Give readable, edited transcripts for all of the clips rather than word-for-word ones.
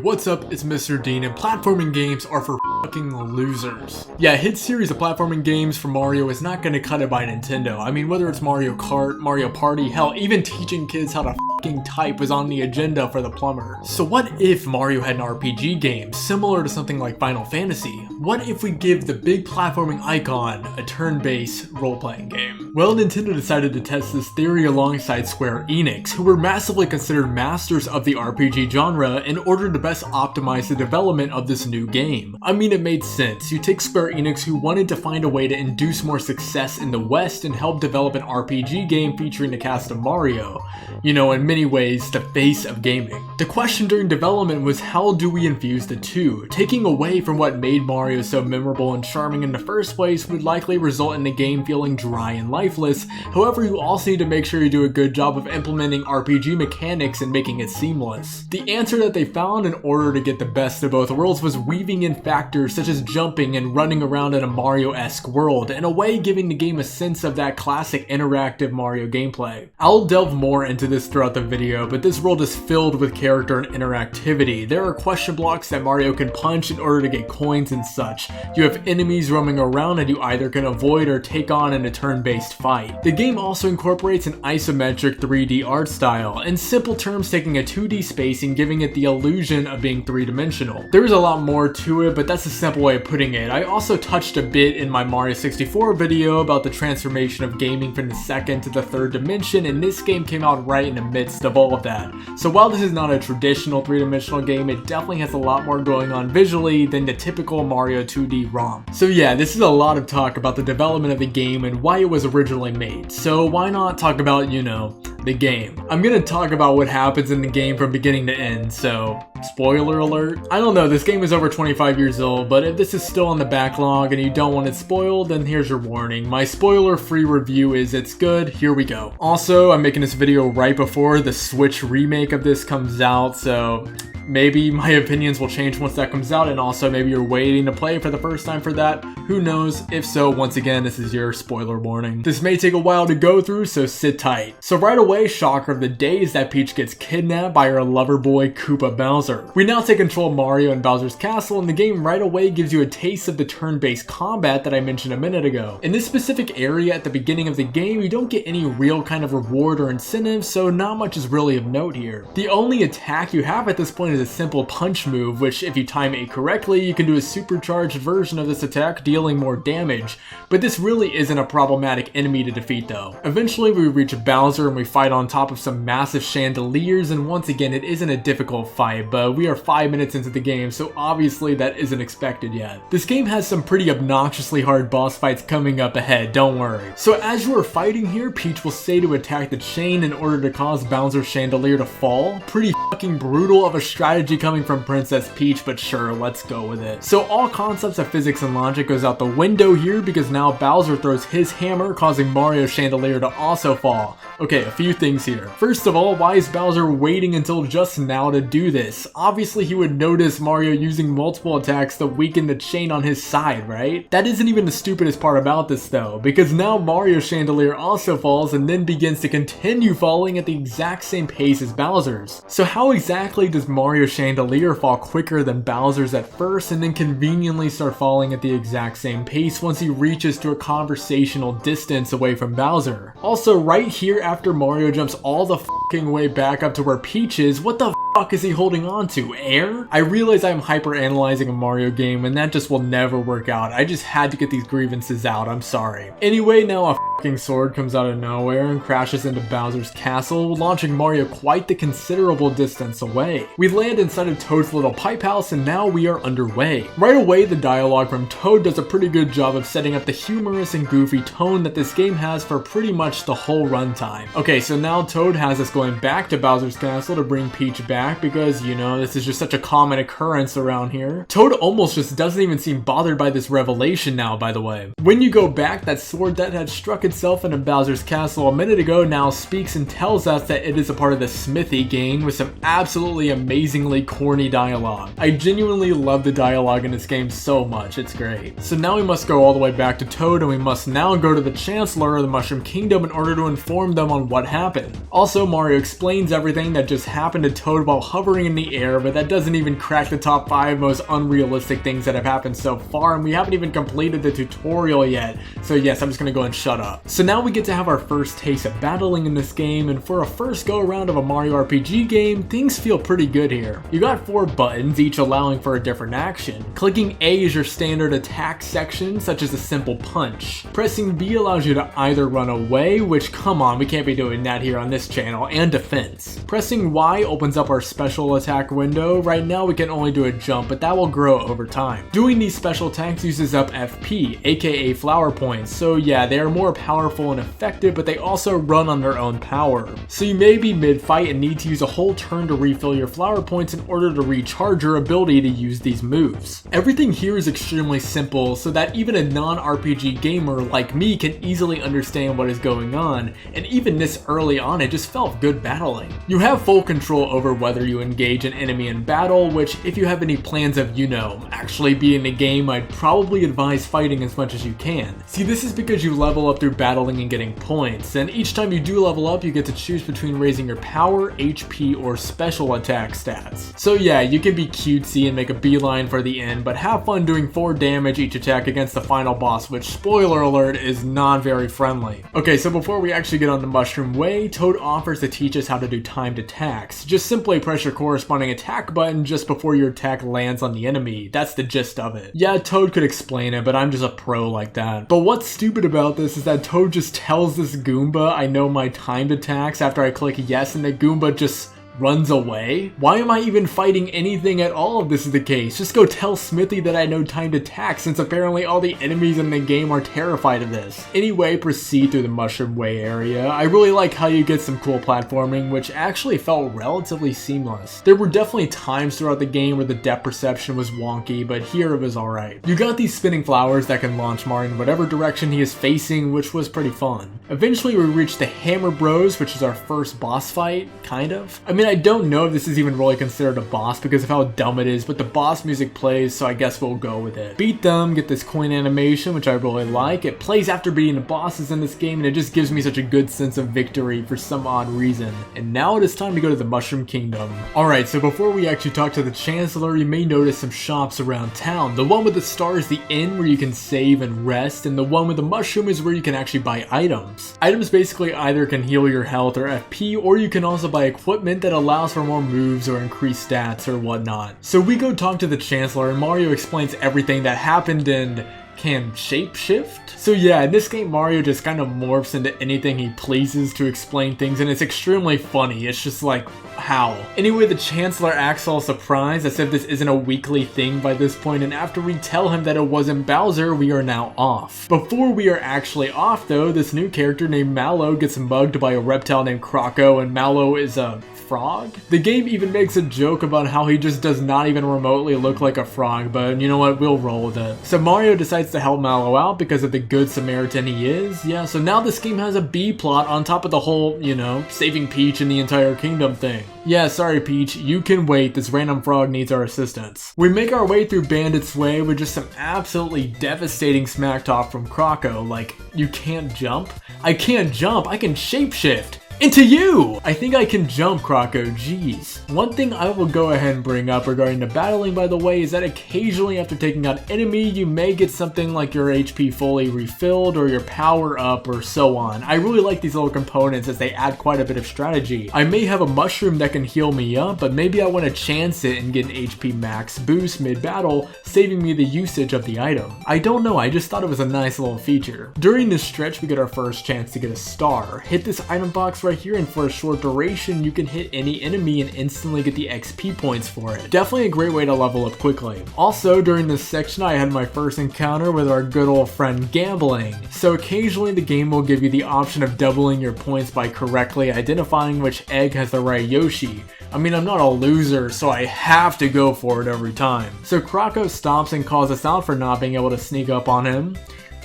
what's up? It's Mr. Dean, and platforming games are for fucking losers. Yeah, a hit series of platforming games for Mario is not gonna cut it by Nintendo. I mean, whether it's Mario Kart, Mario Party, hell, even teaching kids how to fucking type was on the agenda for the plumber. So what if Mario had an RPG game, similar to something like Final Fantasy? What if we give the big platforming icon a turn-based role-playing game? Well, Nintendo decided to test this theory alongside Square Enix, who were massively considered masters of the RPG genre in order to best optimize the development of this new game. I mean, it made sense. You take Square Enix, who wanted to find a way to induce more success in the West and help develop an RPG game featuring the cast of Mario. You know, in many ways, the face of gaming. The question during development was, how do we infuse the two? Taking away from what made Mario so memorable and charming in the first place would likely result in the game feeling dry and lifeless. However, you also need to make sure you do a good job of implementing RPG mechanics and making it seamless. The answer that they found in order to get the best of both worlds was weaving in factors such as jumping and running around in a Mario-esque world, in a way giving the game a sense of that classic interactive Mario gameplay. I'll delve more into this throughout the video, but this world is filled with character and interactivity. There are question blocks that Mario can punch in order to get coins and such. You have enemies roaming around and you either can avoid or take on in a turn-based fight. The game also incorporates an isometric 3D art style, in simple terms taking a 2D space and giving it the illusion of being three-dimensional. There is a lot more to it, but that's a simple way of putting it. I also touched a bit in my Mario 64 video about the transformation of gaming from the second to the third dimension, and this game came out right in the midst of all of that. So while this is not a traditional three-dimensional game, it definitely has a lot more going on visually than the typical Mario 2D ROM. So yeah, this is a lot of talk about the development of the game and why it was originally made. So why not talk about, you know, the game. I'm gonna talk about what happens in the game from beginning to end, so spoiler alert. I don't know, this game is over 25 years old, but if this is still on the backlog and you don't want it spoiled, then here's your warning. My spoiler-free review is it's good, here we go. Also, I'm making this video right before the Switch remake of this comes out, so maybe my opinions will change once that comes out, and also maybe you're waiting to play for the first time for that. Who knows? If so, once again, this is your spoiler warning. This may take a while to go through, so sit tight. So right away, shocker of the day is that Peach gets kidnapped by her lover boy, Koopa Bowser. We now take control of Mario and Bowser's castle, and the game right away gives you a taste of the turn-based combat that I mentioned a minute ago. In this specific area at the beginning of the game, you don't get any real kind of reward or incentive, so not much is really of note here. The only attack you have at this point is a simple punch move, which if you time it correctly, you can do a supercharged version of this attack, dealing more damage, but this really isn't a problematic enemy to defeat though. Eventually we reach Bowser and we fight on top of some massive chandeliers, and once again it isn't a difficult fight, but we are 5 minutes into the game, so obviously that isn't expected yet. This game has some pretty obnoxiously hard boss fights coming up ahead, don't worry. So as you are fighting here, Peach will say to attack the chain in order to cause Bowser's chandelier to fall. Pretty fucking brutal of a strategy coming from Princess Peach, but sure, let's go with it. So all concepts of physics and logic goes out the window here, because now Bowser throws his hammer, causing Mario's chandelier to also fall. Okay, a few things here. First of all, why is Bowser waiting until just now to do this? Obviously he would notice Mario using multiple attacks to weaken the chain on his side, right? That isn't even the stupidest part about this though, because now Mario's chandelier also falls and then begins to continue falling at the exact same pace as Bowser's. So how exactly does Mario's chandelier fall quicker than Bowser's at first and then conveniently start falling at the exact same pace once he reaches to a conversational distance away from Bowser? Also, right here after Mario jumps all the fucking way back up to where Peach is, what the fuck is he holding on to? Air? I realize I'm hyper-analyzing a Mario game and that just will never work out. I just had to get these grievances out, I'm sorry. Anyway, now a fucking sword comes out of nowhere and crashes into Bowser's castle, launching Mario quite the considerable distance away. We land inside of Toad's little pipe house and now we are underway. Right away, the dialogue from Toad does a pretty good job of setting up the humorous and goofy tone that this game has for pretty much the whole runtime. Okay, so now Toad has us going back to Bowser's castle to bring Peach back because, you know, this is just such a common occurrence around here. Toad almost just doesn't even seem bothered by this revelation now, by the way. When you go back, that sword that had struck itself into Bowser's castle a minute ago now speaks and tells us that it is a part of the Smithy gang with some absolutely amazingly corny dialogue. I genuinely love the dialogue in this game so much, it's great. So now we must go all the way back to Toad and we must now go to the Chancellor of the Mushroom Kingdom in order to inform them on what happened. Also, Mario explains everything that just happened to Toad while while hovering in the air, but that doesn't even crack the top 5 most unrealistic things that have happened so far, and we haven't even completed the tutorial yet. So yes, I'm just gonna go and shut up. So now we get to have our first taste of battling in this game, and for a first go around of a Mario RPG game, things feel pretty good here. You got 4 buttons, each allowing for a different action. Clicking A is your standard attack section, such as a simple punch. Pressing B allows you to either run away, which come on, we can't be doing that here on this channel, and defense. Pressing Y opens up our special attack window. Right now we can only do a jump, but that will grow over time. Doing these special attacks uses up FP, aka flower points, so yeah, they are more powerful and effective, but they also run on their own power. So you may be mid-fight and need to use a whole turn to refill your flower points in order to recharge your ability to use these moves. Everything here is extremely simple, so that even a non-RPG gamer like me can easily understand what is going on, and even this early on it just felt good battling. You have full control over whether you engage an enemy in battle, which if you have any plans of, you know, actually beating the game, I'd probably advise fighting as much as you can. See, this is because you level up through battling and getting points, and each time you do level up you get to choose between raising your power, HP, or special attack stats. So yeah, you can be cutesy and make a beeline for the end, but have fun doing 4 damage each attack against the final boss, which, spoiler alert, is not very friendly. Okay, so before we actually get on the Mushroom Way, Toad offers to teach us how to do timed attacks. Just simply press your corresponding attack button just before your attack lands on the enemy. That's the gist of it. Yeah, Toad could explain it, but I'm just a pro like that. But what's stupid about this is that Toad just tells this Goomba I know my timed attacks after I click yes, and the Goomba just runs away? Why am I even fighting anything at all if this is the case? Just go tell Smithy that I know timed attacks, since apparently all the enemies in the game are terrified of this. Anyway, proceed through the Mushroom Way area. I really like how you get some cool platforming, which actually felt relatively seamless. There were definitely times throughout the game where the depth perception was wonky, but here it was alright. You got these spinning flowers that can launch Mario in whatever direction he is facing, which was pretty fun. Eventually we reached the Hammer Bros, which is our first boss fight, kind of. I mean, I don't know if this is even really considered a boss because of how dumb it is, but the boss music plays, so I guess we'll go with it. Beat them, get this coin animation, which I really like. It plays after beating the bosses in this game, and it just gives me such a good sense of victory for some odd reason. And now it is time to go to the Mushroom Kingdom. Alright, so before we actually talk to the Chancellor, you may notice some shops around town. The one with the star is the inn where you can save and rest, and the one with the mushroom is where you can actually buy items. Items basically either can heal your health or FP, or you can also buy equipment that allows for more moves or increased stats or whatnot. So we go talk to the Chancellor, and Mario explains everything that happened and can shapeshift? So yeah, in this game Mario just kind of morphs into anything he pleases to explain things, and it's extremely funny. It's just like, how? Anyway, the Chancellor acts all surprised as if this isn't a weekly thing by this point, and after we tell him that it wasn't Bowser, we are now off. Before we are actually off though, this new character named Mallow gets mugged by a reptile named Croco, and Mallow is a frog? The game even makes a joke about how he just does not even remotely look like a frog, but you know what, we'll roll with it. So Mario decides to help Mallow out because of the good Samaritan he is. Yeah, so now this game has a B plot on top of the whole, you know, saving Peach and the entire kingdom thing. Yeah, sorry Peach, you can wait, this random frog needs our assistance. We make our way through Bandit's Way with just some absolutely devastating smack talk from Croco, like, you can't jump? I can't jump, I can shapeshift! Into you! I think I can jump, Croco, jeez. One thing I will go ahead and bring up regarding the battling, by the way, is that occasionally after taking out enemy, you may get something like your HP fully refilled or your power up or so on. I really like these little components as they add quite a bit of strategy. I may have a mushroom that can heal me up, but maybe I want to chance it and get an HP max boost mid-battle, saving me the usage of the item. I don't know, I just thought it was a nice little feature. During this stretch, we get our first chance to get a star. Hit this item box right here, and for a short duration you can hit any enemy and instantly get the XP points for it. Definitely a great way to level up quickly. Also, during this section I had my first encounter with our good old friend Gambling. So occasionally the game will give you the option of doubling your points by correctly identifying which egg has the right Yoshi. I mean, I'm not a loser, so I have to go for it every time. So Croco stops and calls us out for not being able to sneak up on him.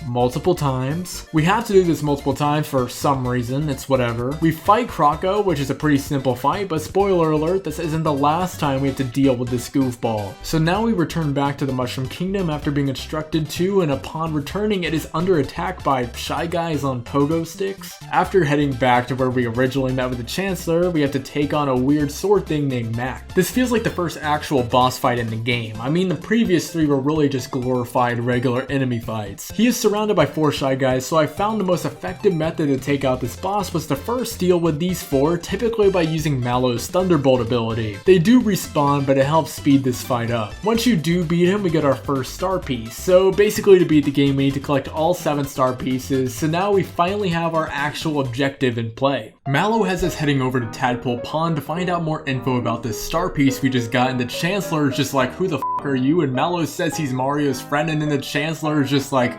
multiple times. We have to do this multiple times for some reason, it's whatever. We fight Croco, which is a pretty simple fight, but spoiler alert, this isn't the last time we have to deal with this goofball. So now we return back to the Mushroom Kingdom after being instructed to, and upon returning it is under attack by Shy Guys on pogo sticks. After heading back to where we originally met with the Chancellor, we have to take on a weird sword thing named Mac. This feels like the first actual boss fight in the game. I mean, the previous 3 were really just glorified regular enemy fights. He is surrounded by 4 Shy Guys, so I found the most effective method to take out this boss was to first deal with these 4, typically by using Mallow's Thunderbolt ability. They do respawn, but it helps speed this fight up. Once you do beat him, we get our first star piece. So basically to beat the game we need to collect all 7 star pieces, so now we finally have our actual objective in play. Mallow has us heading over to Tadpole Pond to find out more info about this star piece we just got, and the Chancellor is just like, who the f are you? And Mallow says he's Mario's friend, and then the Chancellor is just like,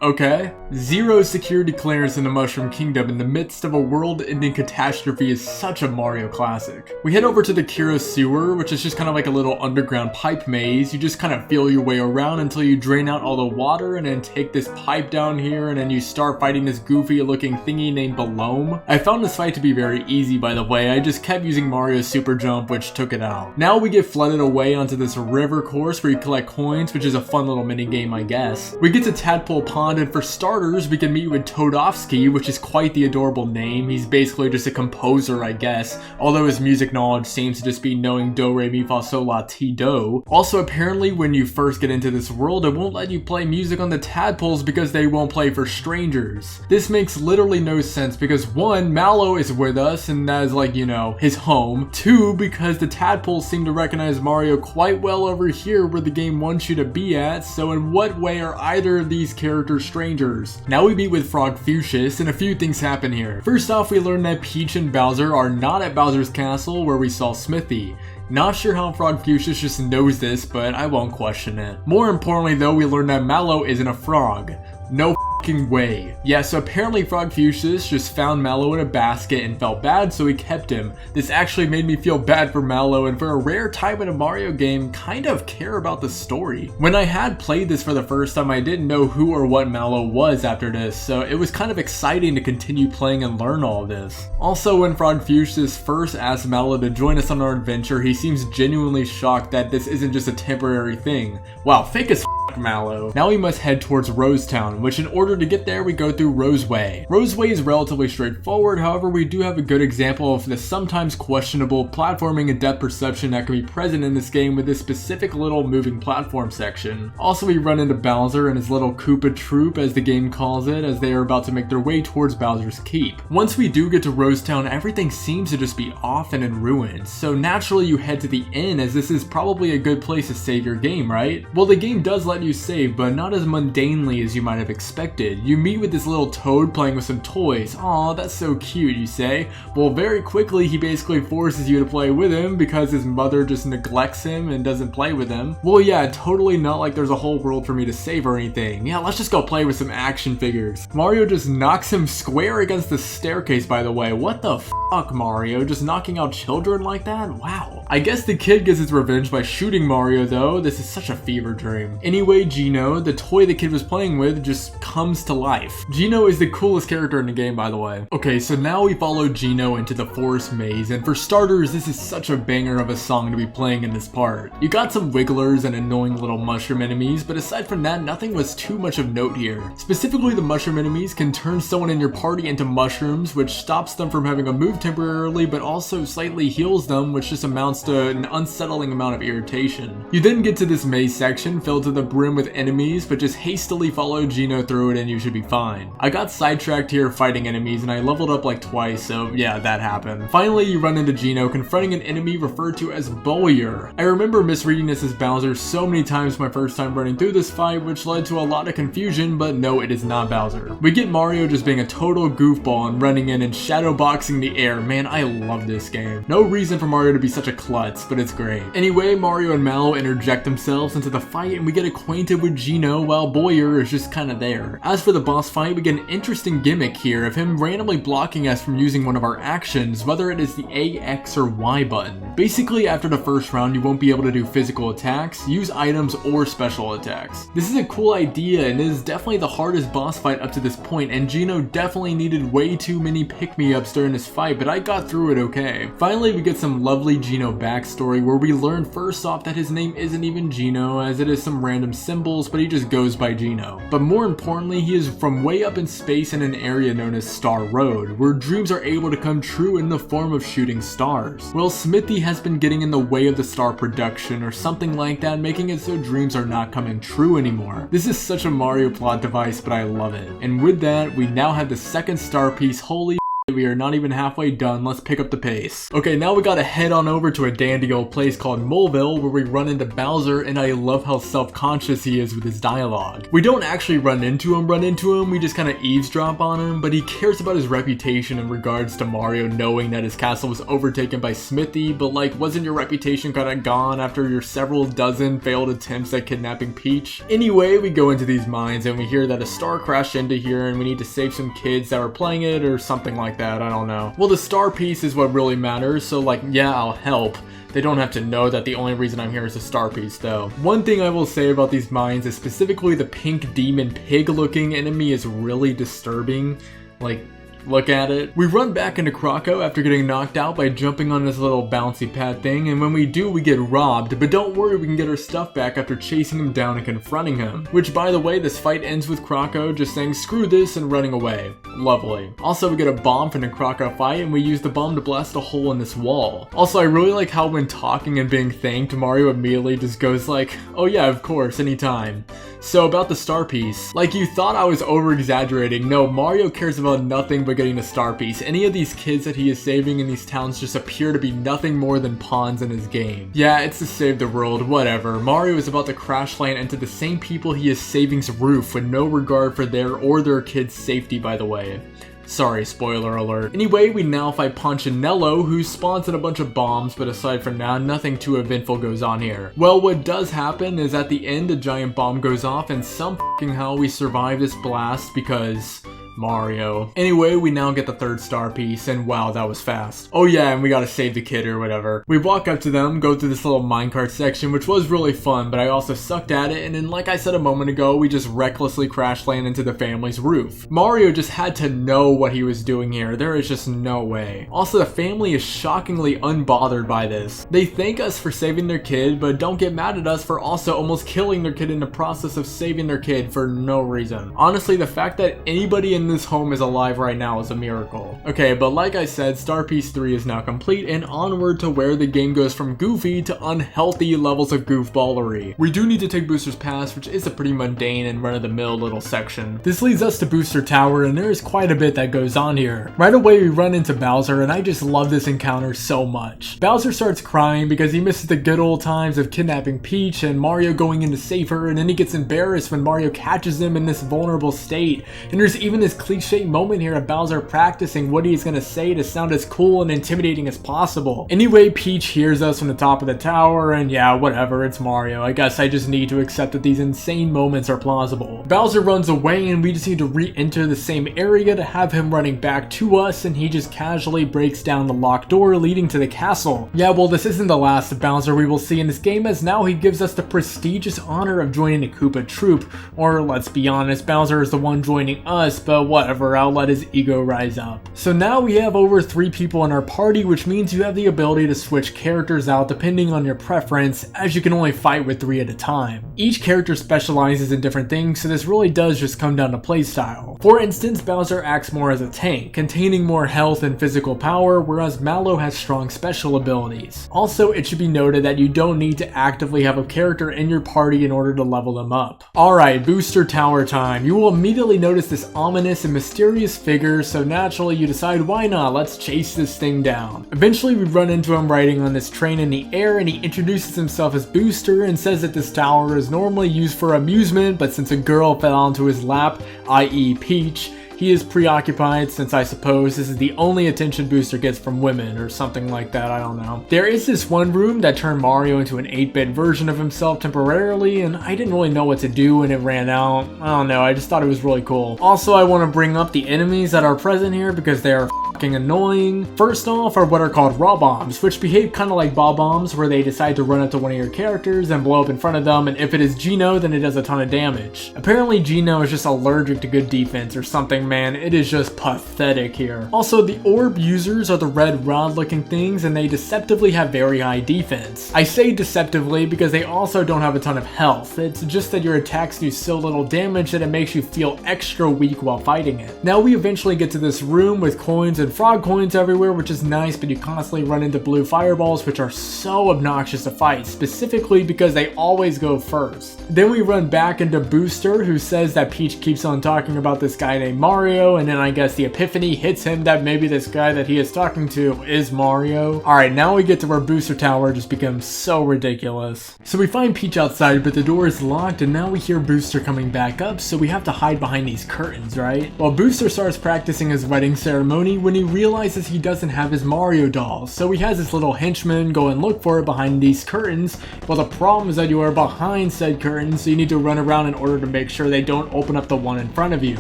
okay. 0 security clearance in the Mushroom Kingdom in the midst of a world-ending catastrophe is such a Mario classic. We head over to the Kira sewer, which is just kind of like a little underground pipe maze. You just kind of feel your way around until you drain out all the water and then take this pipe down here, and then you start fighting this goofy looking thingy named Balome. I found this fight to be very easy, by the way. I just kept using Mario's super jump, which took it out. Now we get flooded away onto this river course where you collect coins, which is a fun little mini game, I guess. We get to Tadpole Pond, and for starters, we can meet with Toadofsky, which is quite the adorable name. He's basically just a composer, I guess, although his music knowledge seems to just be knowing do, re, mi, fa, sol, la, ti, do. Also, apparently, when you first get into this world, it won't let you play music on the tadpoles because they won't play for strangers. This makes literally no sense because 1, Mallow is with us, and that is like, you know, his home. 2, because the tadpoles seem to recognize Mario quite well over here where the game wants you to be at, so in what way are either of these characters strangers? Now we meet with Frogfucius, and a few things happen here. First off, we learn that Peach and Bowser are not at Bowser's castle where we saw Smithy. Not sure how Frogfucius just knows this, but I won't question it. More importantly though, we learn that Mallow isn't a frog. No fucking way. Yeah, so apparently Frogfucius just found Mallow in a basket and felt bad, so he kept him. This actually made me feel bad for Mallow, and for a rare time in a Mario game, kind of care about the story. When I had played this for the first time, I didn't know who or what Mallow was after this, so it was kind of exciting to continue playing and learn all this. Also, when Frogfucius first asked Mallow to join us on our adventure, he seems genuinely shocked that this isn't just a temporary thing. Wow, fake as Mallow. Now we must head towards Rosetown, which in order to get there we go through Roseway. Roseway is relatively straightforward, however we do have a good example of the sometimes questionable platforming and depth perception that can be present in this game with this specific little moving platform section. Also we run into Bowser and his little Koopa troop, as the game calls it, as they are about to make their way towards Bowser's Keep. Once we do get to Rosetown, everything seems to just be off and in ruins, so naturally you head to the inn, as this is probably a good place to save your game, right? Well, the game does let you save, but not as mundanely as you might have expected. You meet with this little toad playing with some toys. Aw, that's so cute, you say? Well, very quickly he basically forces you to play with him because his mother just neglects him and doesn't play with him. Well, yeah, totally not like there's a whole world for me to save or anything. Yeah, let's just go play with some action figures. Mario just knocks him square against the staircase, by the way. What the fuck, Mario? Just knocking out children like that? Wow. I guess the kid gets his revenge by shooting Mario, though. This is such a fever dream. Anyway, Gino, the toy the kid was playing with, just comes to life. Gino is the coolest character in the game, by the way. Okay, so now we follow Gino into the forest maze, and for starters, this is such a banger of a song to be playing in this part. You got some wigglers and annoying little mushroom enemies, but aside from that, nothing was too much of note here. Specifically, the mushroom enemies can turn someone in your party into mushrooms, which stops them from having a move temporarily, but also slightly heals them, which just amounts to an unsettling amount of irritation. You then get to this maze section filled to the brim with enemies, but just hastily follow Gino through it and you should be fine. I got sidetracked here fighting enemies and I leveled up like twice, so yeah, that happened. Finally, you run into Gino confronting an enemy referred to as Bowyer. I remember misreading this as Bowser so many times my first time running through this fight, which led to a lot of confusion, but no, it is not Bowser. We get Mario just being a total goofball and running in and shadow boxing the air. Man, I love this game. No reason for Mario to be such a klutz, but it's great. Anyway, Mario and Mallow interject themselves into the fight and we get acquainted with Geno while Boyer is just kinda there. As for the boss fight, we get an interesting gimmick here of him randomly blocking us from using one of our actions, whether it is the A, X, or Y button. Basically, after the first round, you won't be able to do physical attacks, use items, or special attacks. This is a cool idea and it is definitely the hardest boss fight up to this point, and Geno definitely needed way too many pick-me-ups during this fight, but I got through it okay. Finally, we get some lovely Geno backstory where we learn first off that his name isn't even Geno, as it is some random symbols, but he just goes by Geno. But more importantly, he is from way up in space in an area known as Star Road, where dreams are able to come true in the form of shooting stars. Well, Smithy has been getting in the way of the star production or something like that, making it so dreams are not coming true anymore. This is such a Mario plot device, but I love it. And with that, we now have the second star piece. Holy we are not even halfway done, let's pick up the pace. Okay, now we gotta head on over to a dandy old place called Moleville where we run into Bowser, and I love how self-conscious he is with his dialogue. We don't actually run into him, we just kinda eavesdrop on him, but he cares about his reputation in regards to Mario knowing that his castle was overtaken by Smithy, but like, wasn't your reputation kinda gone after your several dozen failed attempts at kidnapping Peach? Anyway, we go into these mines and we hear that a star crashed into here and we need to save some kids that were playing it or something like that, I don't know. Well, the star piece is what really matters, so like, yeah, I'll help. They don't have to know that the only reason I'm here is a star piece though. One thing I will say about these mines is specifically the pink demon pig looking enemy is really disturbing. Like, look at it. We run back into Croco after getting knocked out by jumping on this little bouncy pad thing, and when we do, we get robbed, but don't worry, we can get our stuff back after chasing him down and confronting him. Which, by the way, this fight ends with Croco just saying screw this and running away. Lovely. Also, we get a bomb from the Croco fight, and we use the bomb to blast a hole in this wall. Also, I really like how when talking and being thanked, Mario immediately just goes like, oh yeah, of course, anytime. So about the star piece. Like you thought I was over-exaggerating, no, Mario cares about nothing but getting a star piece. Any of these kids that he is saving in these towns just appear to be nothing more than pawns in his game. Yeah, it's to save the world, whatever. Mario is about to crash land into the same people he is saving's roof with no regard for their or their kids' safety, by the way. Sorry, spoiler alert. Anyway, we now fight Punchinello, who spawns in a bunch of bombs, but aside from that, nothing too eventful goes on here. Well, what does happen is at the end, a giant bomb goes off, and some f***ing how we survive this blast because Mario. Anyway, we now get the third star piece, and wow, that was fast. Oh yeah, and we gotta save the kid or whatever. We walk up to them, go through this little minecart section, which was really fun, but I also sucked at it, and then like I said a moment ago, we just recklessly crash land into the family's roof. Mario just had to know what he was doing here. There is just no way. Also, the family is shockingly unbothered by this. They thank us for saving their kid, but don't get mad at us for also almost killing their kid in the process of saving their kid for no reason. Honestly, the fact that anybody in this home is alive right now is a miracle. Okay, but like I said, Star Piece 3 is now complete and onward to where the game goes from goofy to unhealthy levels of goofballery. We do need to take Booster's Pass, which is a pretty mundane and run-of-the-mill little section. This leads us to Booster Tower, and there is quite a bit that goes on here. Right away we run into Bowser, and I just love this encounter so much. Bowser starts crying because he misses the good old times of kidnapping Peach and Mario going in to save her, and then he gets embarrassed when Mario catches him in this vulnerable state. And there's even this cliche moment here of Bowser practicing what he's gonna say to sound as cool and intimidating as possible. Anyway, Peach hears us from the top of the tower, and yeah, whatever, it's Mario. I guess I just need to accept that these insane moments are plausible. Bowser runs away, and we just need to re-enter the same area to have him running back to us, and he just casually breaks down the locked door leading to the castle. Yeah, well, this isn't the last Bowser we will see in this game, as now he gives us the prestigious honor of joining the Koopa Troop, or let's be honest, Bowser is the one joining us, but whatever, I'll let his ego rise up. So now we have over 3 people in our party, which means you have the ability to switch characters out depending on your preference, as you can only fight with 3 at a time. Each character specializes in different things, so this really does just come down to playstyle. For instance, Bowser acts more as a tank, containing more health and physical power, whereas Mallow has strong special abilities. Also, it should be noted that you don't need to actively have a character in your party in order to level them up. Alright, Booster Tower time. You will immediately notice this ominous and mysterious figure, so naturally you decide why not, let's chase this thing down. Eventually we run into him riding on this train in the air, and he introduces himself as Booster and says that this tower is normally used for amusement, but since a girl fell onto his lap, i.e. Peach, he is preoccupied since I suppose this is the only attention Booster gets from women or something like that, I don't know. There is this one room that turned Mario into an 8-bit version of himself temporarily, and I didn't really know what to do when it ran out. I don't know, I just thought it was really cool. Also, I want to bring up the enemies that are present here because they are fucking annoying. First off are what are called raw bombs, which behave kind of like ball bombs where they decide to run up to one of your characters and blow up in front of them, and if it is Geno, then it does a ton of damage. Apparently Geno is just allergic to good defense or something, man. It is just pathetic here. Also, the orb users are the red rod looking things, and they deceptively have very high defense. I say deceptively because they also don't have a ton of health. It's just that your attacks do so little damage that it makes you feel extra weak while fighting it. Now we eventually get to this room with coins and frog coins everywhere, which is nice, but you constantly run into blue fireballs, which are so obnoxious to fight, specifically because they always go first. Then we run back into Booster, who says that Peach keeps on talking about this guy named Mario, and then I guess the epiphany hits him that maybe this guy that he is talking to is Mario. Alright, now we get to where Booster Tower just becomes so ridiculous. So we find Peach outside, but the door is locked, and now we hear Booster coming back up, so we have to hide behind these curtains, right? Well, Booster starts practicing his wedding ceremony when he realizes he doesn't have his Mario doll, so he has his little henchman go and look for it behind these curtains. Well, the problem is that you are behind said curtains, so you need to run around in order to make sure they don't open up the one in front of you.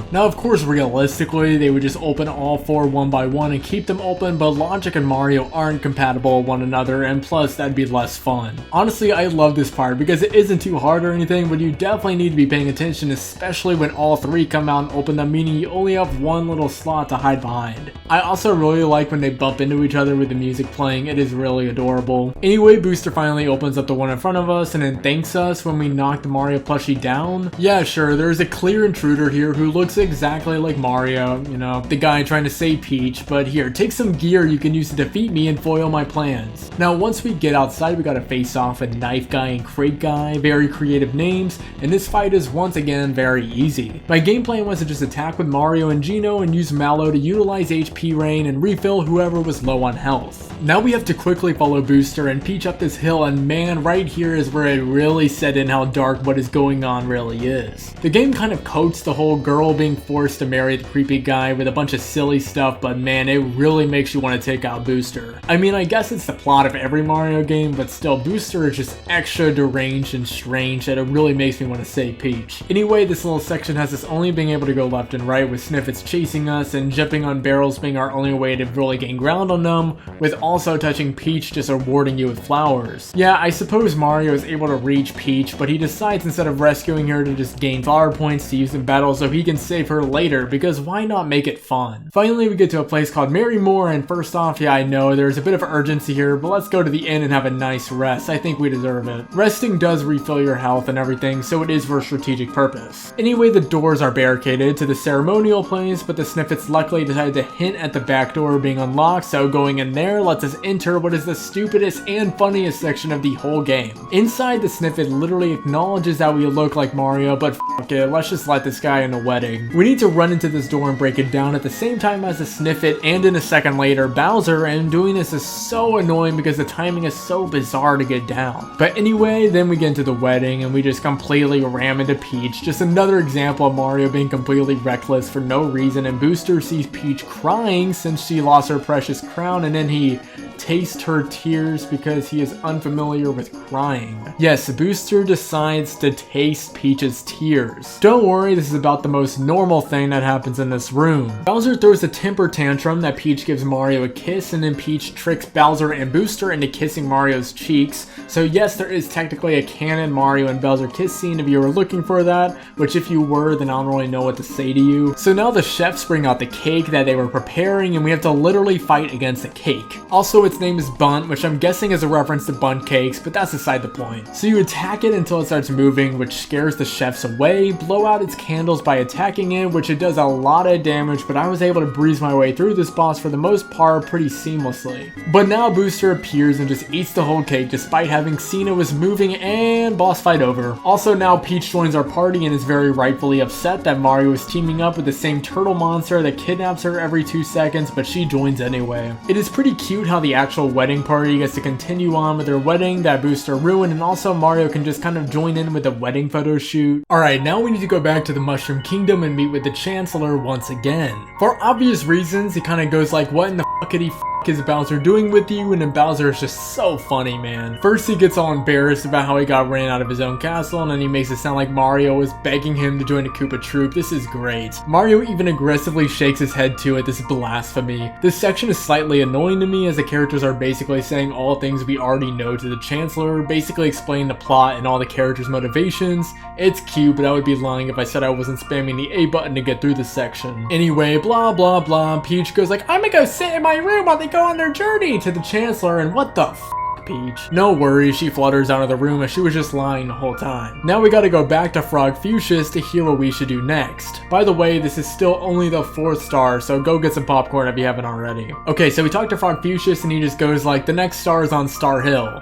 Now, of course, realistically, they would just open all four one by one and keep them open, but Logic and Mario aren't compatible with one another, and plus, that'd be less fun. Honestly, I love this part because it isn't too hard or anything, but you definitely need to be paying attention, especially when all three come out and open them, meaning you only have one little slot to hide behind. I also really like when they bump into each other with the music playing. It is really adorable. Anyway, Booster finally opens up the one in front of us and then thanks us when we knock the Mario plushie down. Yeah, sure, there's a clear intruder here who looks exactly like Mario, you know, the guy trying to save Peach, but here, take some gear you can use to defeat me and foil my plans. Now, once we get outside, we gotta face off a Knife Guy and Crate Guy, very creative names, and this fight is once again very easy. My game plan was to just attack with Mario and Geno and use Mallow to utilize HP rain and refill whoever was low on health. Now we have to quickly follow Booster and Peach up this hill, and man, right here is where it really set in how dark what is going on really is. The game kind of coats the whole girl being forced to marry the creepy guy with a bunch of silly stuff, but man, it really makes you want to take out Booster. I mean, I guess it's the plot of every Mario game, but still, Booster is just extra deranged and strange that it really makes me want to save Peach. Anyway, this little section has us only being able to go left and right with Sniffets chasing us and jumping on barrels being our only way to really gain ground on them, with also touching Peach just rewarding you with flowers. Yeah, I suppose Mario is able to reach Peach, but he decides instead of rescuing her to just gain flower points to use in battle so he can save her later, because why not make it fun? Finally, we get to a place called Marymore, and first off, yeah, I know there's a bit of urgency here, but let's go to the inn and have a nice rest. I think we deserve it. Resting does refill your health and everything, so it is for a strategic purpose. Anyway, the doors are barricaded to the ceremonial place, but the Sniffets luckily decided to hint at the back door being unlocked, so going in there lets us enter what is the stupidest and funniest section of the whole game. Inside, the Sniffet literally acknowledges that we look like Mario, but f*** it, let's just let this guy in the wedding. We need to run into this door and break it down at the same time as the Sniffet, and in a second later, Bowser, and doing this is so annoying because the timing is so bizarre to get down. But anyway, then we get into the wedding, and we just completely ram into Peach. Just another example of Mario being completely reckless for no reason, and Booster sees Peach crying since she lost her precious crown, and then he tastes her tears because he is unfamiliar with crying. Yes, Booster decides to taste Peach's tears. Don't worry, this is about the most normal thing that happens in this room. Bowser throws a temper tantrum that Peach gives Mario a kiss, and then Peach tricks Bowser and Booster into kissing Mario's cheeks. So yes, there is technically a canon Mario and Bowser kiss scene if you were looking for that, which if you were, then I don't really know what to say to you. So now the chefs bring out the cake that they were preparing, and we have to literally fight against the cake. Also, its name is Bunt, which I'm guessing is a reference to Bundt cakes, but that's beside the point. So you attack it until it starts moving, which scares the chefs away, blow out its candles by attacking it, which it does a lot of damage, but I was able to breeze my way through this boss for the most part pretty seamlessly. But now Booster appears and just eats the whole cake despite having seen it was moving, and boss fight over. Also, now Peach joins our party and is very rightfully upset that Mario is teaming up with the same turtle monster that kidnaps her every 2 seconds, but she joins anyway. It is pretty cute how the actual wedding party gets to continue on with their wedding, that boosts her ruin, and also Mario can just kind of join in with the wedding photo shoot. Alright, now we need to go back to the Mushroom Kingdom and meet with the Chancellor once again. For obvious reasons, he kind of goes like, what in the fuckity is Bowser doing with you? And then Bowser is just so funny, man. First he gets all embarrassed about how he got ran out of his own castle, and then he makes it sound like Mario is begging him to join the Koopa Troop. This is great. Mario even aggressively shakes his head to it. This is blasphemy. This section is slightly annoying to me as the characters are basically saying all things we already know to the Chancellor, basically explaining the plot and all the characters' motivations. It's cute, but I would be lying if I said I wasn't spamming the A button to get through this section. Anyway, blah blah blah, Peach goes like, I'm gonna go sit in my room while they go on their journey to the Chancellor, and what the f***, Peach? No worries, she flutters out of the room as she was just lying the whole time. Now we gotta go back to Frog Fuchsia's to hear what we should do next. By the way, this is still only the 4th star, so go get some popcorn if you haven't already. Okay, so we talked to Frog Fuchsia and he just goes like, the next star is on Star Hill.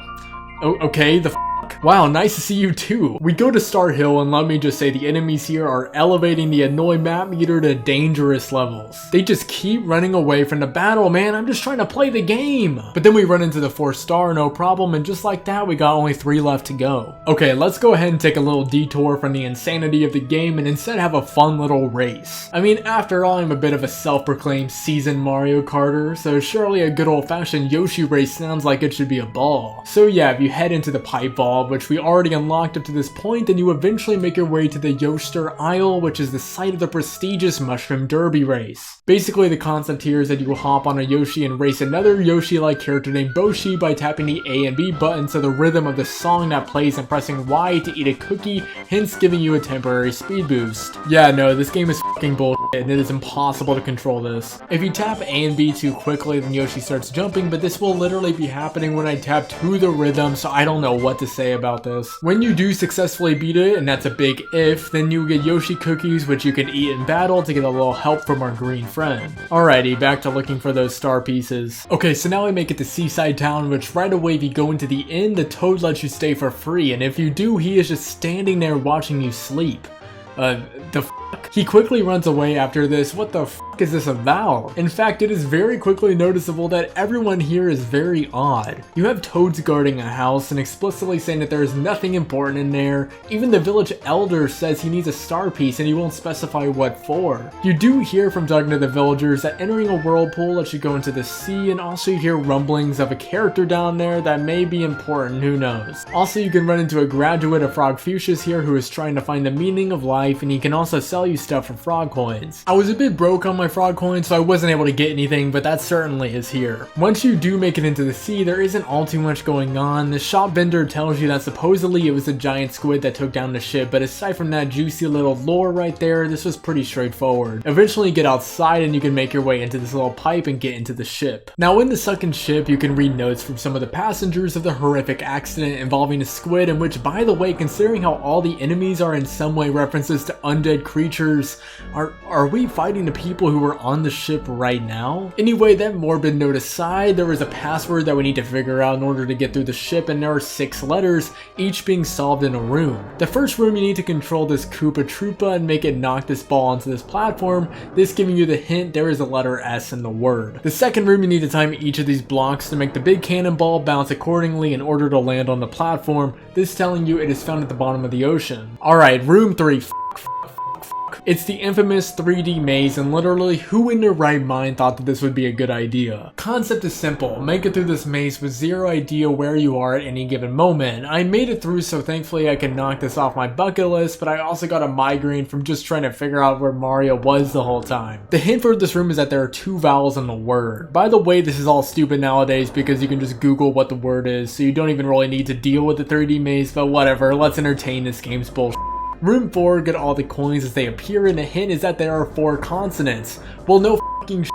Oh, okay, the f***? Wow, nice to see you too. We go to Star Hill, and let me just say the enemies here are elevating the annoy map meter to dangerous levels. They just keep running away from the battle, man. I'm just trying to play the game. But then we run into the 4th star, no problem, and just like that, we got only 3 left to go. Okay, let's go ahead and take a little detour from the insanity of the game and instead have a fun little race. I mean, after all, I'm a bit of a self-proclaimed seasoned Mario Karter, so surely a good old-fashioned Yoshi race sounds like it should be a ball. So yeah, if you head into the pipe vault, which we already unlocked up to this point, then you eventually make your way to the Yoshster Isle, which is the site of the prestigious Mushroom Derby race. Basically, the concept here is that you will hop on a Yoshi and race another Yoshi-like character named Boshi by tapping the A and B buttons to the rhythm of the song that plays and pressing Y to eat a cookie, hence giving you a temporary speed boost. Yeah, no, this game is fucking bullshit and it is impossible to control this. If you tap A and B too quickly, then Yoshi starts jumping, but this will literally be happening when I tap to the rhythm, so I don't know what to say about this. When you do successfully beat it, and that's a big if, then you get Yoshi cookies which you can eat in battle to get a little help from our green friend. Alrighty, back to looking for those star pieces. Okay, so now we make it to Seaside Town, which right away if you go into the inn, the toad lets you stay for free, and if you do, he is just standing there watching you sleep. The f***? He quickly runs away after this. What the f*** is this about? In fact, it is very quickly noticeable that everyone here is very odd. You have toads guarding a house and explicitly saying that there is nothing important in there. Even the village elder says he needs a star piece and he won't specify what for. You do hear from talking to the villagers that entering a whirlpool lets you go into the sea, and also you hear rumblings of a character down there that may be important, who knows. Also, you can run into a graduate of Frog Fuchsia's here who is trying to find the meaning of life, and he can also sell you stuff for frog coins. I was a bit broke on my frog coins, so I wasn't able to get anything, but that certainly is here. Once you do make it into the sea, there isn't all too much going on. The shop vendor tells you that supposedly it was a giant squid that took down the ship, but aside from that juicy little lore right there, this was pretty straightforward. Eventually you get outside and you can make your way into this little pipe and get into the ship. Now in the Sunken Ship, you can read notes from some of the passengers of the horrific accident involving a squid, in which, by the way, considering how all the enemies are in some way references to undead creatures, are we fighting the people who were on the ship right now? Anyway, that morbid note aside, there is a password that we need to figure out in order to get through the ship, and there are 6 letters, each being solved in a room. The first room, you need to control this Koopa Troopa and make it knock this ball onto this platform, this giving you the hint there is a letter S in the word. The second room, you need to time each of these blocks to make the big cannonball bounce accordingly in order to land on the platform, this telling you it is found at the bottom of the ocean. Alright, room 3. It's the infamous 3D maze, and literally who in their right mind thought that this would be a good idea? Concept is simple, make it through this maze with zero idea where you are at any given moment. I made it through, so thankfully I can knock this off my bucket list, but I also got a migraine from just trying to figure out where Mario was the whole time. The hint for this room is that there are 2 vowels in the word. By the way, this is all stupid nowadays because you can just Google what the word is, so you don't even really need to deal with the 3D maze, but whatever, let's entertain this game's bullshit. Room 4, get all the coins as they appear, and the hint is that there are 4 consonants. Well, no f***ing shit.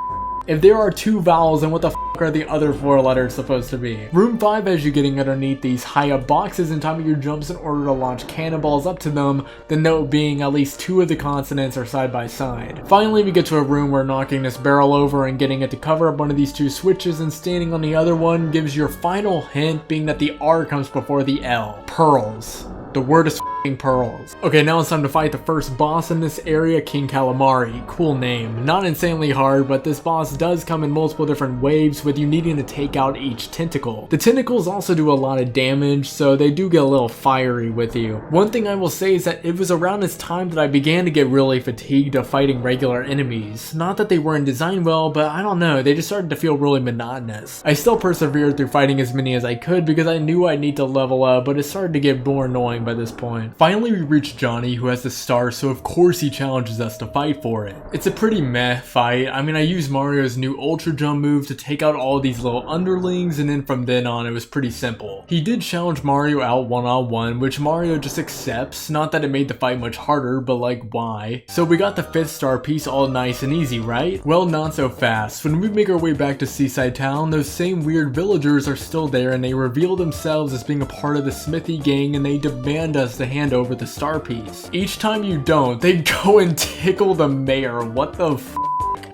If there are 2 vowels, then what the f*** are the other 4 letters supposed to be? Room 5 has you getting underneath these high up boxes and timing your jumps in order to launch cannonballs up to them, the note being at least 2 of the consonants are side by side. Finally, we get to a room where knocking this barrel over and getting it to cover up one of these 2 switches and standing on the other one gives your final hint, being that the R comes before the L. Pearls. The word is pearls. Okay, now it's time to fight the first boss in this area, King Calamari. Cool name. Not insanely hard, but this boss does come in multiple different waves with you needing to take out each tentacle. The tentacles also do a lot of damage, so they do get a little fiery with you. One thing I will say is that it was around this time that I began to get really fatigued of fighting regular enemies. Not that they weren't designed well, but I don't know, they just started to feel really monotonous. I still persevered through fighting as many as I could because I knew I'd need to level up, but it started to get more annoying by this point. Finally, we reach Johnny, who has the star, so of course he challenges us to fight for it. It's a pretty meh fight. I mean, I used Mario's new ultra jump move to take out all these little underlings, and then from then on it was pretty simple. He did challenge Mario out one-on-one, which Mario just accepts. Not that it made the fight much harder, but like, why? So we got the 5th star piece all nice and easy, right? Well, not so fast. When we make our way back to Seaside Town, those same weird villagers are still there, and they reveal themselves as being a part of the Smithy gang, and they demand us to hand over the star piece. Each time you don't, they go and tickle the mayor. What the f?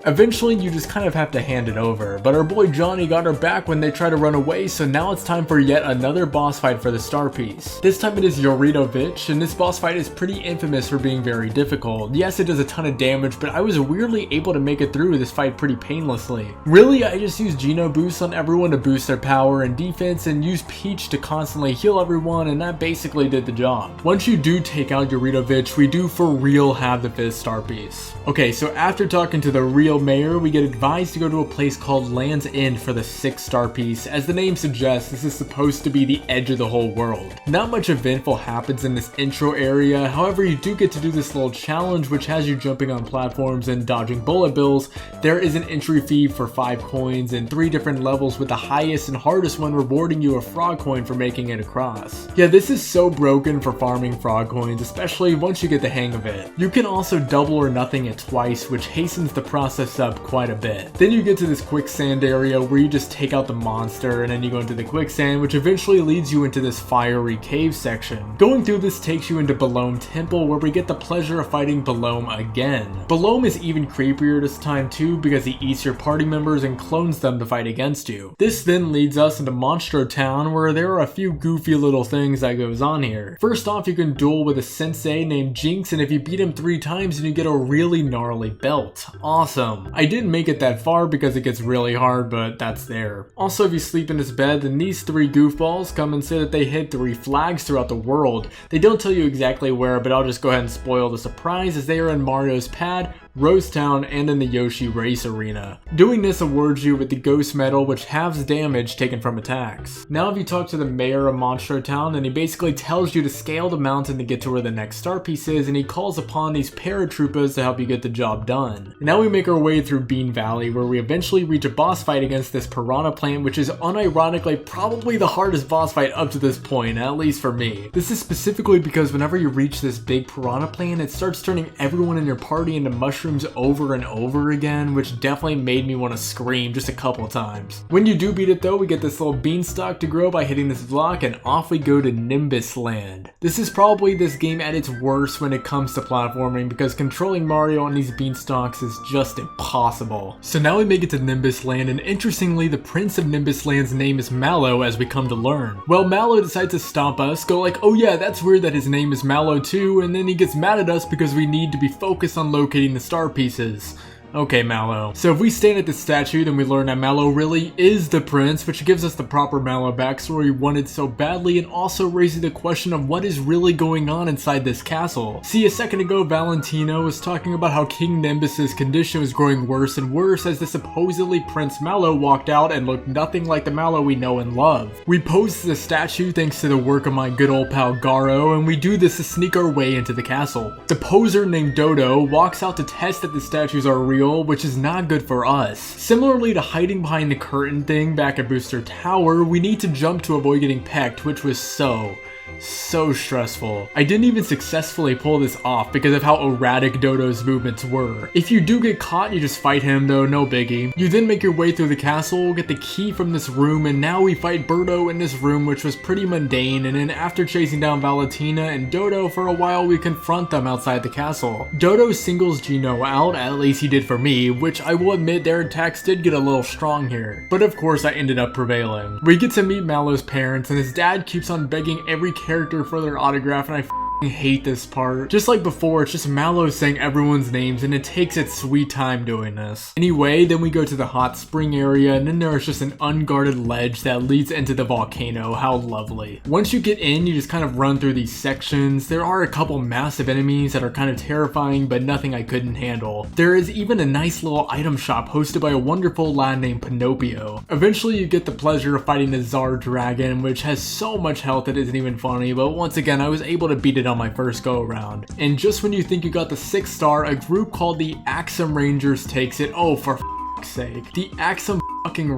Eventually, you just kind of have to hand it over, but our boy Johnny got her back when they try to run away, so now it's time for yet another boss fight for the star piece. This time it is Yaridovich, and this boss fight is pretty infamous for being very difficult. Yes, it does a ton of damage, but I was weirdly able to make it through this fight pretty painlessly. Really, I just used Geno boosts on everyone to boost their power and defense, and used Peach to constantly heal everyone, and that basically did the job. Once you do take out Yaridovich, we do for real have the 5th star piece. Okay, so after talking to the real mayor, we get advised to go to a place called Land's End for the 6th star piece. As the name suggests, this is supposed to be the edge of the whole world. Not much eventful happens in this intro area, however you do get to do this little challenge which has you jumping on platforms and dodging bullet bills. There is an entry fee for 5 coins and 3 different levels, with the highest and hardest one rewarding you a frog coin for making it across. Yeah, this is so broken for farming frog coins, especially once you get the hang of it. You can also double or nothing it twice, which hastens the process up quite a bit. Then you get to this quicksand area where you just take out the monster, and then you go into the quicksand, which eventually leads you into this fiery cave section. Going through this takes you into Balome Temple, where we get the pleasure of fighting Balome again. Balome is even creepier this time too, because he eats your party members and clones them to fight against you. This then leads us into Monstro Town, where there are a few goofy little things that goes on here. First off, you can duel with a sensei named Jinx, and if you beat him 3 times, then you get a really gnarly belt. Awesome. I didn't make it that far because it gets really hard, but that's there. Also, if you sleep in this bed, then these 3 goofballs come and say that they hid 3 flags throughout the world. They don't tell you exactly where, but I'll just go ahead and spoil the surprise, as they are in Mario's pad, Rose Town, and in the Yoshi race arena. Doing this awards you with the Ghost Medal, which halves damage taken from attacks. Now if you talk to the mayor of Monstro Town, then he basically tells you to scale the mountain to get to where the next star piece is, and he calls upon these paratroopers to help you get the job done. Now we make our way through Bean Valley, where we eventually reach a boss fight against this piranha plant, which is unironically probably the hardest boss fight up to this point, at least for me. This is specifically because whenever you reach this big piranha plant, it starts turning everyone in your party into mushrooms over and over again, which definitely made me want to scream just a couple times. When you do beat it though, we get this little beanstalk to grow by hitting this block, and off we go to Nimbus Land. This is probably this game at its worst when it comes to platforming, because controlling Mario on these beanstalks is just impossible. So now we make it to Nimbus Land, and interestingly, the prince of Nimbus Land's name is Mallow, as we come to learn. Well, Mallow decides to stop us, go like, oh yeah, that's weird that his name is Mallow too, and then he gets mad at us because we need to be focused on locating the star pieces. Okay, Mallow. So if we stand at the statue, then we learn that Mallow really is the prince, which gives us the proper Mallow backstory we wanted so badly, and also raises the question of what is really going on inside this castle. See, a second ago, Valentino was talking about how King Nimbus's condition was growing worse and worse as the supposedly Prince Mallow walked out and looked nothing like the Mallow we know and love. We pose to the statue thanks to the work of my good old pal Garo, and we do this to sneak our way into the castle. The poser named Dodo walks out to test that the statues are real, which is not good for us. Similarly to hiding behind the curtain thing back at Booster Tower, we need to jump to avoid getting pecked, which was so stressful. I didn't even successfully pull this off because of how erratic Dodo's movements were. If you do get caught, you just fight him though, no biggie. You then make your way through the castle, get the key from this room, and now we fight Birdo in this room, which was pretty mundane, and then after chasing down Valentina and Dodo for a while, we confront them outside the castle. Dodo singles Geno out, at least he did for me, which I will admit their attacks did get a little strong here. But of course I ended up prevailing. We get to meet Mallow's parents, and his dad keeps on begging every character for their autograph, and I hate this part. Just like before, it's just Mallow saying everyone's names and it takes its sweet time doing this. Anyway, then we go to the hot spring area and then there's just an unguarded ledge that leads into the volcano. How lovely. Once you get in, you just kind of run through these sections. There are a couple massive enemies that are kind of terrifying, but nothing I couldn't handle. There is even a nice little item shop hosted by a wonderful lad named Pinocchio. Eventually you get the pleasure of fighting the Tsar Dragon, which has so much health it isn't even funny, but once again I was able to beat it on my first go around. And just when you think you got the 6th star, a group called the Axem Rangers takes it. Oh, for f***'s sake. The Axem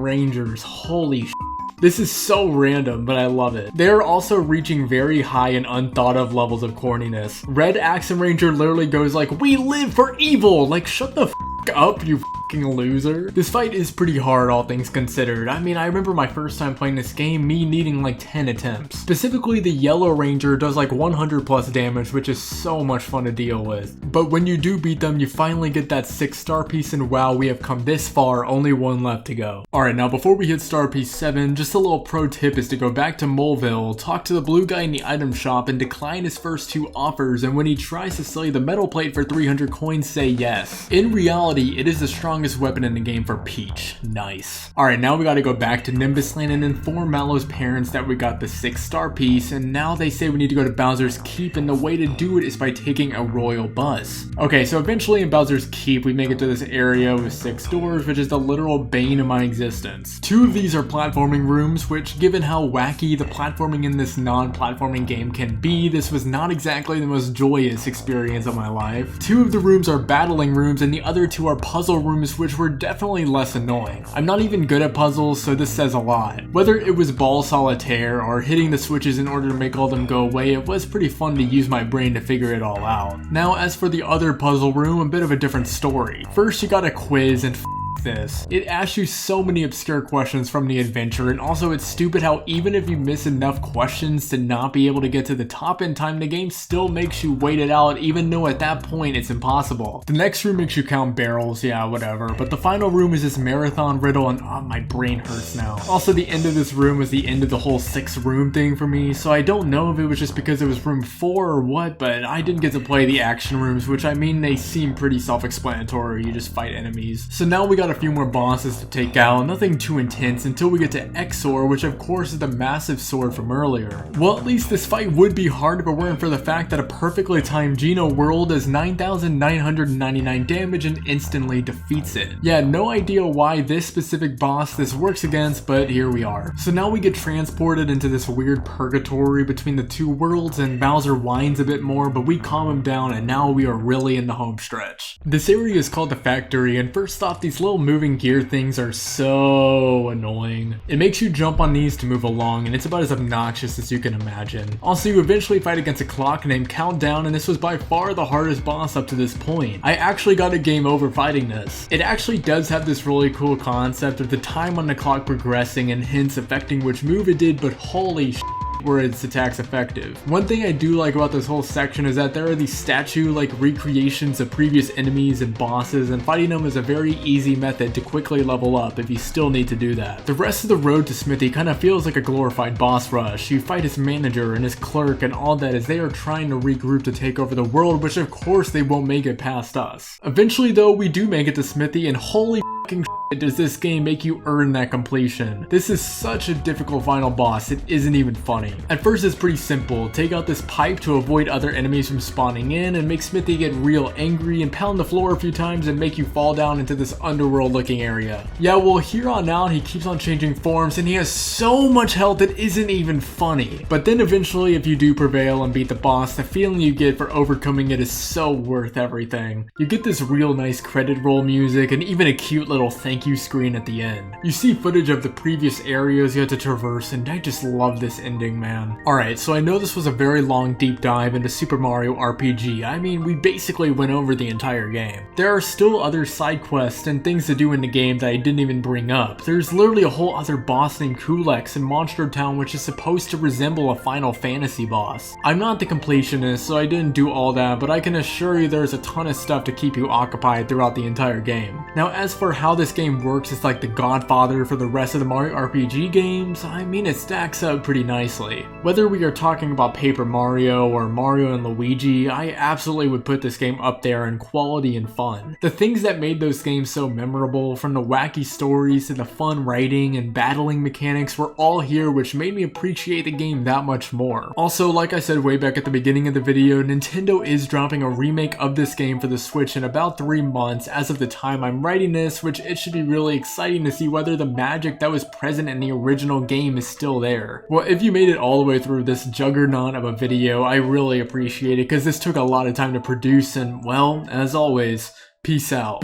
Rangers, holy sh**. This is so random, but I love it. They're also reaching very high and unthought of levels of corniness. Red Axem Ranger literally goes like, "We live for evil!" Like, shut the f*** up, you fucking loser. This fight is pretty hard, all things considered. I mean, I remember my first time playing this game, me needing like 10 attempts. Specifically, the Yellow Ranger does like 100 plus damage, which is so much fun to deal with. But when you do beat them, you finally get that 6th star piece, and wow, we have come this far, only one left to go. Alright, now before we hit star piece 7, just a little pro tip is to go back to Moleville, talk to the blue guy in the item shop, and decline his first 2 offers, and when he tries to sell you the metal plate for 300 coins, say yes. In reality, it is the strongest weapon in the game for Peach. Nice. Alright, now we gotta go back to Nimbus Land and inform Mallow's parents that we got the 6th star piece, and now they say we need to go to Bowser's Keep, and the way to do it is by taking a royal bus. Okay, so eventually in Bowser's Keep, we make it to this area with 6 doors, which is the literal bane of my existence. 2 of these are platforming rooms, which given how wacky the platforming in this non-platforming game can be, this was not exactly the most joyous experience of my life. 2 of the rooms are battling rooms, and the other 2 are puzzle rooms, which were definitely less annoying. I'm not even good at puzzles, so this says a lot. Whether it was ball solitaire or hitting the switches in order to make all them go away, it was pretty fun to use my brain to figure it all out. Now, as for the other puzzle room, a bit of a different story. First, you got a quiz, and this. It asks you so many obscure questions from the adventure, and also it's stupid how even if you miss enough questions to not be able to get to the top in time, the game still makes you wait it out even though at that point it's impossible. The next room makes you count barrels, yeah, whatever, but the final room is this marathon riddle, and oh, my brain hurts now. Also, the end of this room was the end of the whole 6 room thing for me, so I don't know if it was just because it was room 4 or what, but I didn't get to play the action rooms, which I mean, they seem pretty self-explanatory. You just fight enemies. So now we got a few more bosses to take out, nothing too intense until we get to Exor, which of course is the massive sword from earlier. Well, at least this fight would be hard if it weren't for the fact that a perfectly timed Geno whirl does 9,999 damage and instantly defeats it. Yeah, no idea why this specific boss this works against, but here we are. So now we get transported into this weird purgatory between the 2 worlds, and Bowser whines a bit more, but we calm him down, and now we are really in the home stretch. This area is called the factory, and first off, these little moving gear things are so annoying. It makes you jump on these to move along, and it's about as obnoxious as you can imagine. Also, you eventually fight against a clock named Countdown, and this was by far the hardest boss up to this point. I actually got a game over fighting this. It actually does have this really cool concept of the time on the clock progressing and hence affecting which move it did, but holy sh**, were its attacks effective. One thing I do like about this whole section is that there are these statue-like recreations of previous enemies and bosses, and fighting them is a very easy method to quickly level up if you still need to do that. The rest of the road to Smithy kind of feels like a glorified boss rush. You fight his manager and his clerk and all that as they are trying to regroup to take over the world, which of course they won't make it past us. Eventually though, we do make it to Smithy, and holy fucking shit, does this game make you earn that completion. This is such a difficult final boss, it isn't even funny. At first it's pretty simple. Take out this pipe to avoid other enemies from spawning in, and make Smithy get real angry and pound the floor a few times and make you fall down into this underworld looking area. Yeah, well, here on out he keeps on changing forms, and he has so much health it isn't even funny. But then eventually, if you do prevail and beat the boss, the feeling you get for overcoming it is so worth everything. You get this real nice credit roll music and even a cute little thank you screen at the end. You see footage of the previous areas you had to traverse, and I just love this ending, man. Alright, so I know this was a very long deep dive into Super Mario RPG. I mean, we basically went over the entire game. There are still other side quests and things to do in the game that I didn't even bring up. There's literally a whole other boss named Kulex in Monstro Town, which is supposed to resemble a Final Fantasy boss. I'm not the completionist, so I didn't do all that, but I can assure you there's a ton of stuff to keep you occupied throughout the entire game. Now, as for how how this game works as like the godfather for the rest of the Mario RPG games, I mean it stacks up pretty nicely. Whether we are talking about Paper Mario or Mario and Luigi, I absolutely would put this game up there in quality and fun. The things that made those games so memorable, from the wacky stories to the fun writing and battling mechanics, were all here, which made me appreciate the game that much more. Also, like I said way back at the beginning of the video, Nintendo is dropping a remake of this game for the Switch in about 3 months as of the time I'm writing this, which it should be really exciting to see whether the magic that was present in the original game is still there. Well, if you made it all the way through this juggernaut of a video, I really appreciate it because this took a lot of time to produce, and well, as always, peace out.